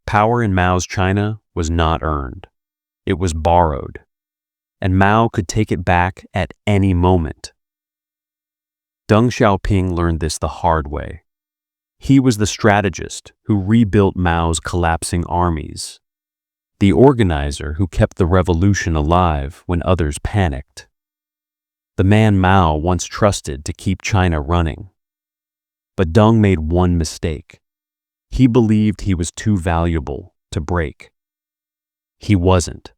Power in Mao's China was not earned. It was borrowed. And Mao could take it back at any moment. Deng Xiaoping learned this the hard way. He was the strategist who rebuilt Mao's collapsing armies, the organizer who kept the revolution alive when others panicked, the man Mao once trusted to keep China running. But Deng made one mistake. He believed he was too valuable to break. He wasn't.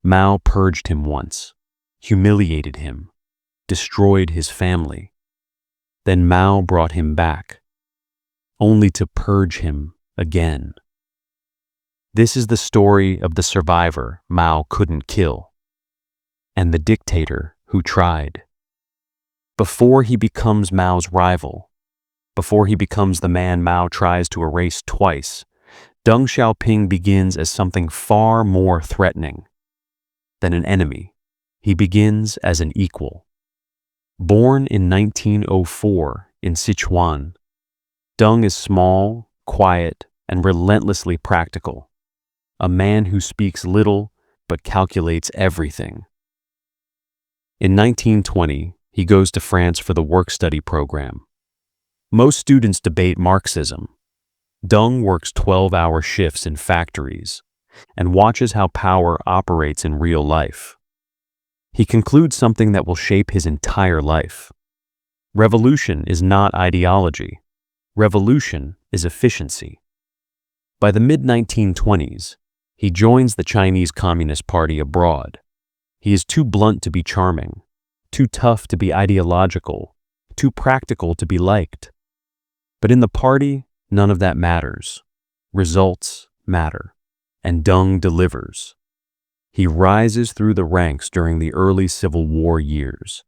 Mao purged him once, humiliated him, destroyed his family. Then Mao brought him back, only to purge him again. This is the story of the survivor Mao couldn't kill, and the dictator who tried. Before he becomes Mao's rival, before he becomes the man Mao tries to erase twice, Deng Xiaoping begins as something far more threatening than an enemy. He begins as an equal. Born in 1904 in Sichuan, Deng is small, quiet, and relentlessly practical. A man who speaks little but calculates everything. In 1920, he goes to France for the work-study program. Most students debate Marxism. Deng works 12-hour shifts in factories and watches how power operates in real life. He concludes something that will shape his entire life. Revolution is not ideology. Revolution is efficiency. By the mid-1920s, he joins the Chinese Communist Party abroad. He is too blunt to be charming, too tough to be ideological, too practical to be liked. But in the party, none of that matters. Results matter, and Deng delivers. He rises through the ranks during the early Civil War years.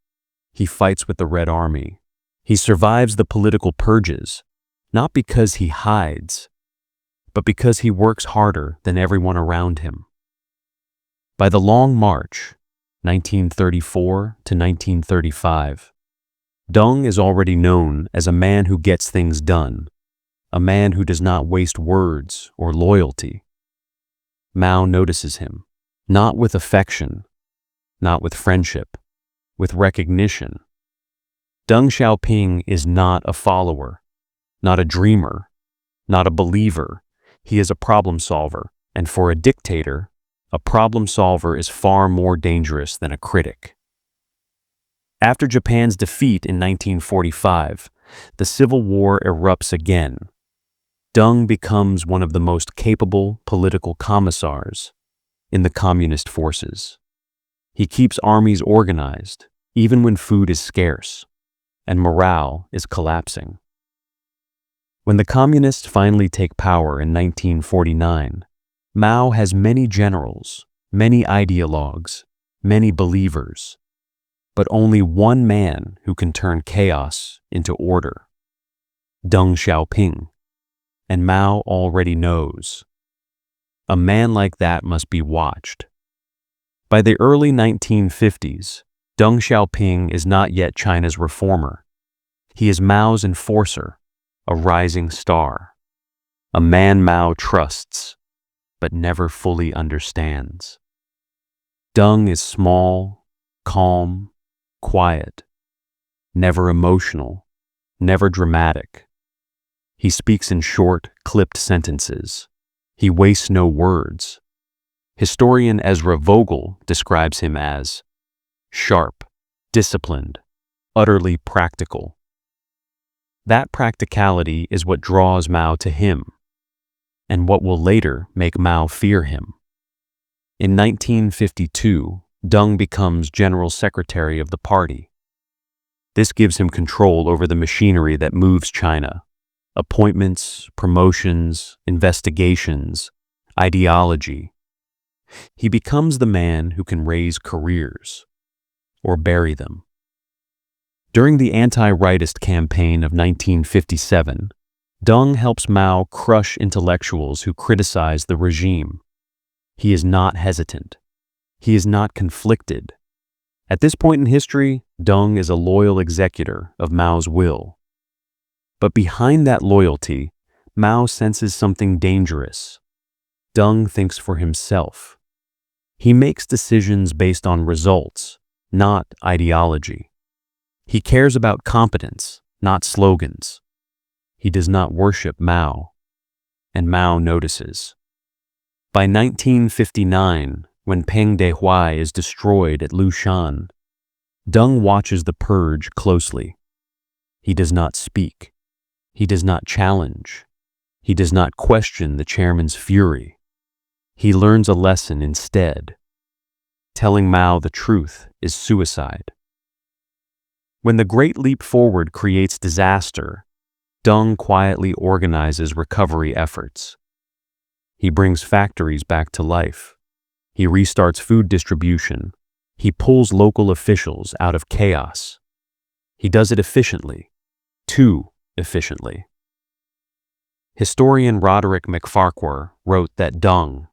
He fights with the Red Army. He survives the political purges, not because he hides, but because he works harder than everyone around him. By the Long March, 1934 to 1935, Deng is already known as a man who gets things done, a man who does not waste words or loyalty. Mao notices him, not with affection, not with friendship, with recognition. Deng Xiaoping is not a follower, not a dreamer, not a believer. He is a problem solver, and for a dictator, a problem solver is far more dangerous than a critic. After Japan's defeat in 1945, the Civil War erupts again. Deng becomes one of the most capable political commissars in the communist forces. He keeps armies organized, even when food is scarce, and morale is collapsing. When the communists finally take power in 1949, Mao has many generals, many ideologues, many believers, but only one man who can turn chaos into order: Deng Xiaoping. And Mao already knows. A man like that must be watched. By the early 1950s, Deng Xiaoping is not yet China's reformer. He is Mao's enforcer, a rising star, a man Mao trusts, but never fully understands. Deng is small, calm, quiet, never emotional, never dramatic. He speaks in short, clipped sentences. He wastes no words. Historian Ezra Vogel describes him as sharp, disciplined, utterly practical. That practicality is what draws Mao to him, and what will later make Mao fear him. In 1952, Deng becomes General Secretary of the party. This gives him control over the machinery that moves China: appointments, promotions, investigations, ideology. He becomes the man who can raise careers or bury them. During the Anti-Rightist Campaign of 1957, Deng helps Mao crush intellectuals who criticize the regime. He is not hesitant. He is not conflicted. At this point in history, Deng is a loyal executor of Mao's will. But behind that loyalty, Mao senses something dangerous, Deng thinks for himself. He makes decisions based on results, not ideology. He cares about competence, not slogans. He does not worship Mao, and Mao notices. By 1959, when Peng Dehuai is destroyed at Lushan, Deng watches the purge closely. He does not speak. He does not challenge. He does not question the chairman's fury. He learns a lesson instead. Telling Mao the truth is suicide. When the Great Leap Forward creates disaster, Deng quietly organizes recovery efforts. He brings factories back to life. He restarts food distribution. He pulls local officials out of chaos. He does it efficiently, too efficiently. Historian Roderick MacFarquhar wrote that Deng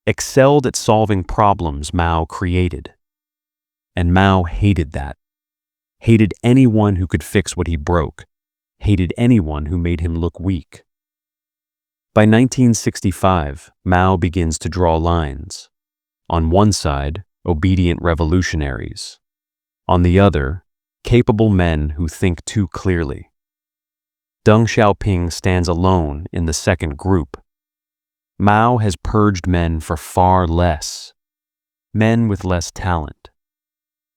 excelled at solving problems Mao created. And Mao hated that. Hated anyone who could fix what he broke. Hated anyone who made him look weak. By 1965, Mao begins to draw lines. On one side, obedient revolutionaries. On the other, capable men who think too clearly. Deng Xiaoping stands alone in the second group. Mao has purged men for far less. Men with less talent.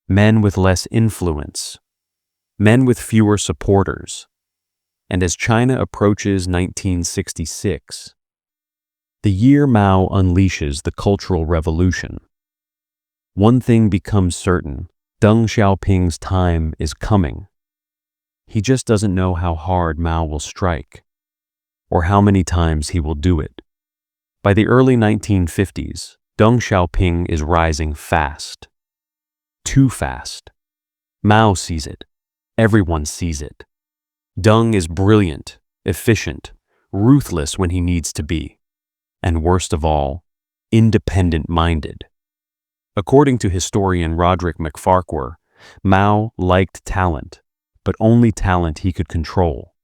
Men with less influence. Men with fewer supporters. And as China approaches 1966, the year Mao unleashes the Cultural Revolution, one thing becomes certain: Deng Xiaoping's time is coming. He just doesn't know how hard Mao will strike, or how many times he will do it. By the early 1950s, Deng Xiaoping is rising fast. Too fast. Mao sees it. Everyone sees it. Deng is brilliant, efficient, ruthless when he needs to be, and worst of all, independent-minded. According to historian Roderick MacFarquhar, Mao liked talent, but only talent he could control.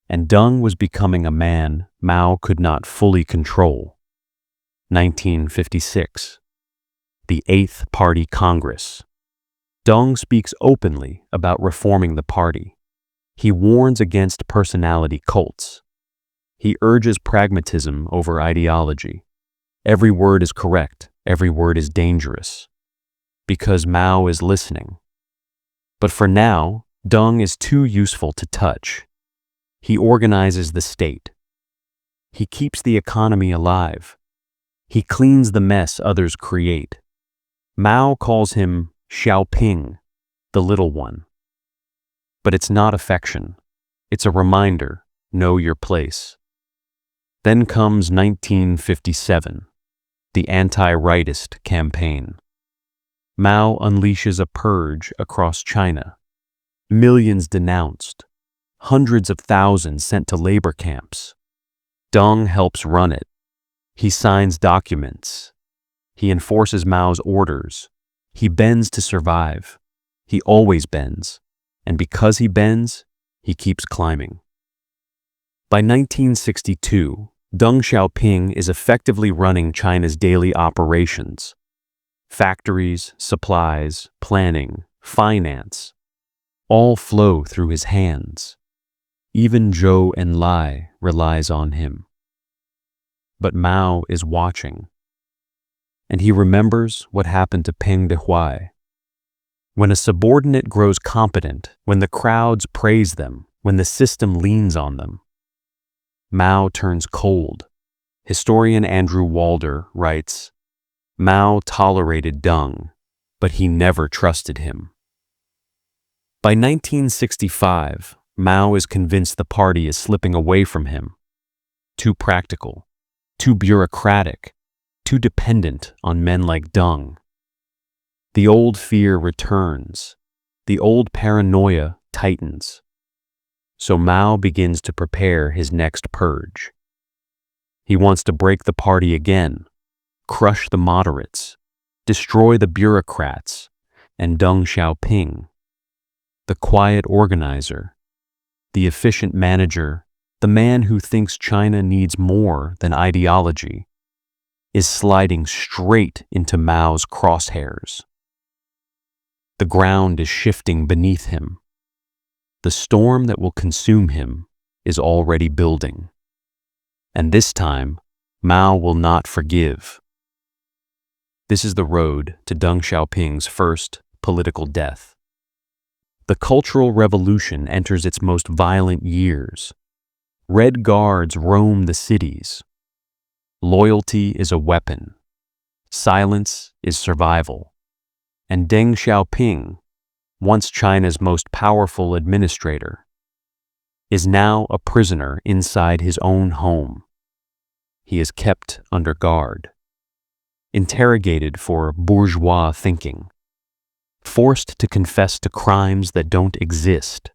And Deng was becoming a man Mao could not fully control. 1956. The Eighth Party Congress. Deng speaks openly about reforming the party. He warns against personality cults. He urges pragmatism over ideology. Every word is correct, every word is dangerous. Because Mao is listening. But for now, Deng is too useful to touch. He organizes the state. He keeps the economy alive. He cleans the mess others create. Mao calls him Xiaoping, the little one. But it's not affection. It's a reminder: know your place. Then comes 1957, the Anti-Rightist Campaign. Mao unleashes a purge across China. Millions denounced. Hundreds of thousands sent to labor camps. Deng helps run it. He signs documents. He enforces Mao's orders. He bends to survive. He always bends. And because he bends, he keeps climbing. By 1962, Deng Xiaoping is effectively running China's daily operations. Factories, supplies, planning, finance, all flow through his hands. Even Zhou Enlai relies on him. But Mao is watching. And he remembers what happened to Peng Dehuai. When a subordinate grows competent, when the crowds praise them, when the system leans on them, Mao turns cold. Historian Andrew Walder writes, Mao tolerated Deng, but he never trusted him. By 1965, Mao is convinced the party is slipping away from him. Too practical, too bureaucratic, too dependent on men like Deng. The old fear returns. The old paranoia tightens. So Mao begins to prepare his next purge. He wants to break the party again, crush the moderates, destroy the bureaucrats, and Deng Xiaoping, the quiet organizer, the efficient manager, the man who thinks China needs more than ideology, is sliding straight into Mao's crosshairs. The ground is shifting beneath him. The storm that will consume him is already building. And this time, Mao will not forgive. This is the road to Deng Xiaoping's first political death. The Cultural Revolution enters its most violent years. Red Guards roam the cities. Loyalty is a weapon. Silence is survival. And Deng Xiaoping, once China's most powerful administrator, is now a prisoner inside his own home. He is kept under guard, interrogated for bourgeois thinking, forced to confess to crimes that don't exist.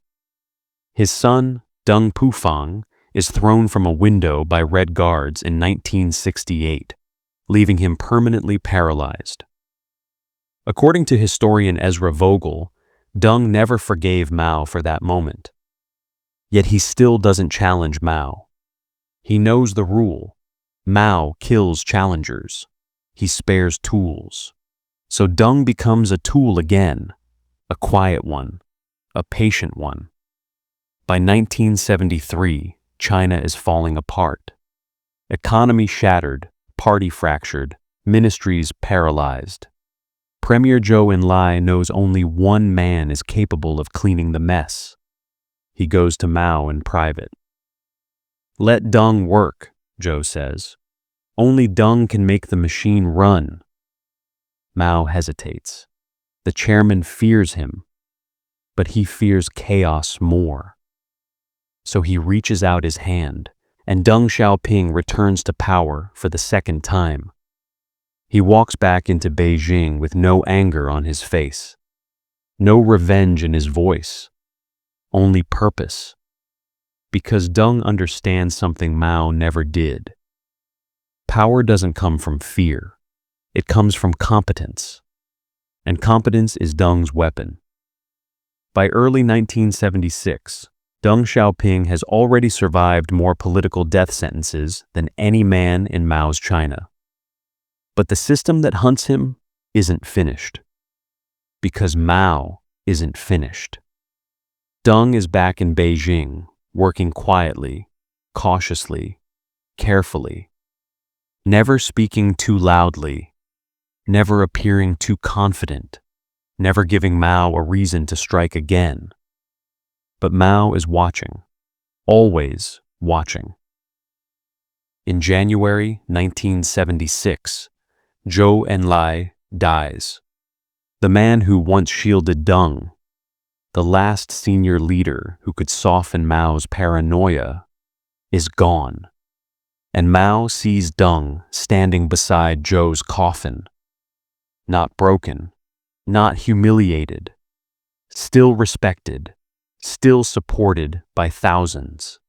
His son, Deng Pufang, is thrown from a window by Red Guards in 1968, leaving him permanently paralyzed. According to historian Ezra Vogel, Deng never forgave Mao for that moment. Yet he still doesn't challenge Mao. He knows the rule. Mao kills challengers. He spares tools. So Deng becomes a tool again, a quiet one, a patient one. By 1973, China is falling apart. Economy shattered, party fractured, ministries paralyzed. Premier Zhou Enlai knows only one man is capable of cleaning the mess. He goes to Mao in private. "Let Deng work," Zhou says. "Only Deng can make the machine run." Mao hesitates. The chairman fears him, but he fears chaos more. So he reaches out his hand, and Deng Xiaoping returns to power for the second time. He walks back into Beijing with no anger on his face, no revenge in his voice, only purpose. Because Deng understands something Mao never did. Power doesn't come from fear. It comes from competence. And competence is Deng's weapon. By early 1976, Deng Xiaoping has already survived more political death sentences than any man in Mao's China. But the system that hunts him isn't finished. Because Mao isn't finished. Deng is back in Beijing, working quietly, cautiously, carefully, never speaking too loudly, never appearing too confident, never giving Mao a reason to strike again. But Mao is watching, always watching. In January 1976, Zhou Enlai dies. The man who once shielded Deng, the last senior leader who could soften Mao's paranoia, is gone. And Mao sees Deng standing beside Zhou's coffin. Not broken, not humiliated, still respected, still supported by thousands.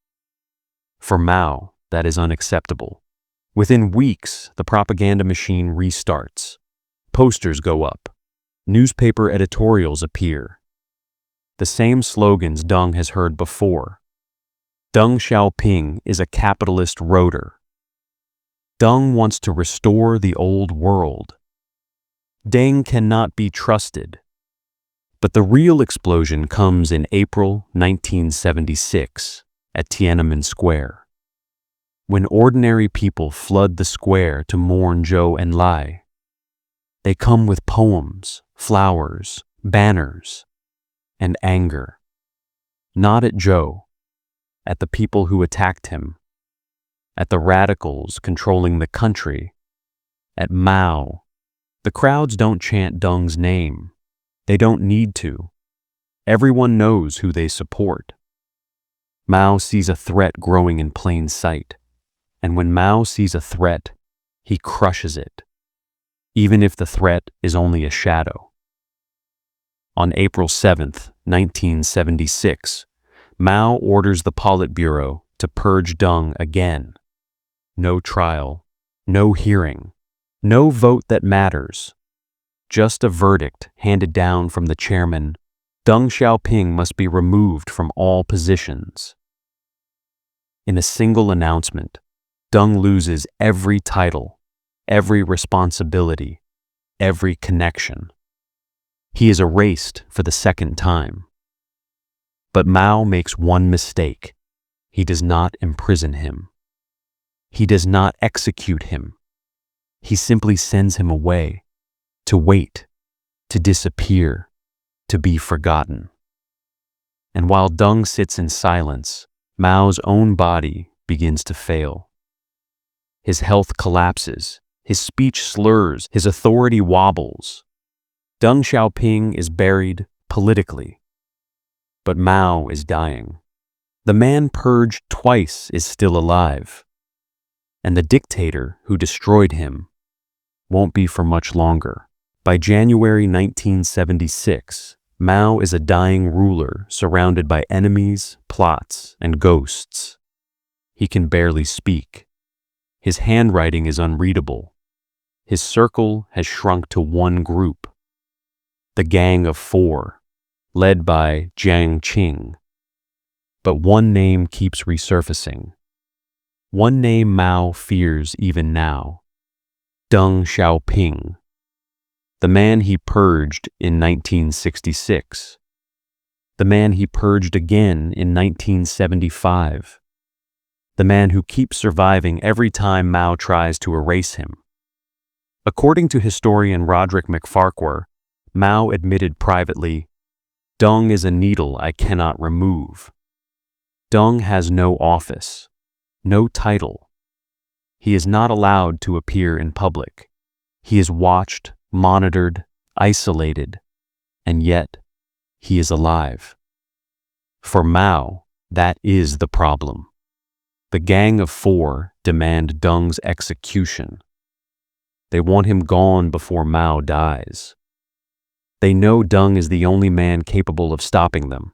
For Mao, that is unacceptable. Within weeks, the propaganda machine restarts. Posters go up. Newspaper editorials appear. The same slogans Deng has heard before. Deng Xiaoping is a capitalist roader. Deng wants to restore the old world. Deng cannot be trusted. But the real explosion comes in April 1976 at Tiananmen Square. When ordinary people flood the square to mourn Zhou Enlai, they come with poems, flowers, banners, and anger. Not at Zhou, at the people who attacked him, at the radicals controlling the country, at Mao. The crowds don't chant Deng's name. They don't need to. Everyone knows who they support. Mao sees a threat growing in plain sight. And when Mao sees a threat, he crushes it, even if the threat is only a shadow. On April 7th, 1976, Mao orders the Politburo to purge Deng again. No trial, no hearing, no vote that matters. Just a verdict handed down from the chairman: Deng Xiaoping must be removed from all positions. In a single announcement, Deng loses every title, every responsibility, every connection. He is erased for the second time. But Mao makes one mistake. He does not imprison him. He does not execute him. He simply sends him away, to wait, to disappear, to be forgotten. And while Deng sits in silence, Mao's own body begins to fail. His health collapses, his speech slurs, his authority wobbles. Deng Xiaoping is buried politically, but Mao is dying. The man purged twice is still alive, and the dictator who destroyed him won't be for much longer. By January 1976, Mao is a dying ruler surrounded by enemies, plots, and ghosts. He can barely speak. His handwriting is unreadable. His circle has shrunk to one group, the Gang of Four, led by Yang Jisheng. But one name keeps resurfacing. One name Mao fears even now: Deng Xiaoping, the man he purged in 1966, the man he purged again in 1975, the man who keeps surviving every time Mao tries to erase him. According to historian Roderick MacFarquhar, Mao admitted privately, "Deng is a needle I cannot remove." Deng has no office, no title. He is not allowed to appear in public. He is watched, monitored, isolated, and yet he is alive. For Mao, that is the problem. The Gang of Four demand Deng's execution. They want him gone before Mao dies. They know Deng is the only man capable of stopping them,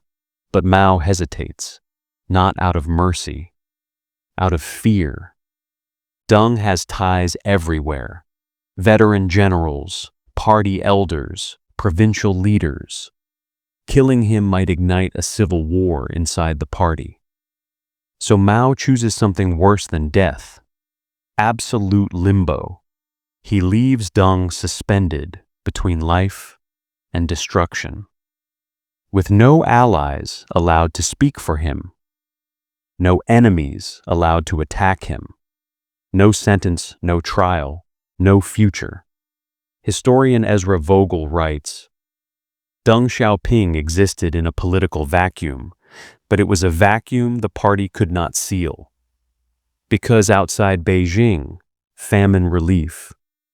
but Mao hesitates, not out of mercy, out of fear. Deng has ties everywhere: veteran generals, party elders, provincial leaders. Killing him might ignite a civil war inside the party. So Mao chooses something worse than death: absolute limbo. He leaves Deng suspended between life and destruction, with no allies allowed to speak for him, no enemies allowed to attack him, no sentence, no trial, no future. Historian Ezra Vogel writes, Deng Xiaoping existed in a political vacuum, but it was a vacuum the party could not seal. Because outside Beijing, famine relief,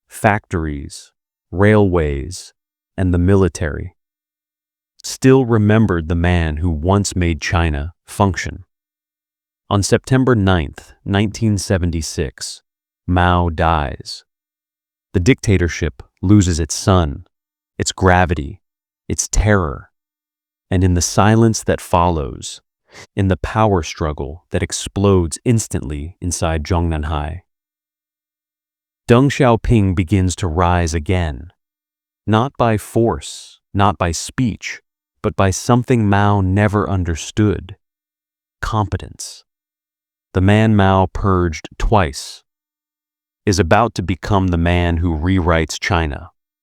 factories, railways, and the military still remembered the man who once made China function. On September 9th, 1976, Mao dies. The dictatorship loses its sun, its gravity, its terror, and in the silence that follows, in the power struggle that explodes instantly inside Zhongnanhai, Deng Xiaoping begins to rise again, not by force, not by speech, but by something Mao never understood: competence. The man Mao purged twice is about to become the man who rewrites China.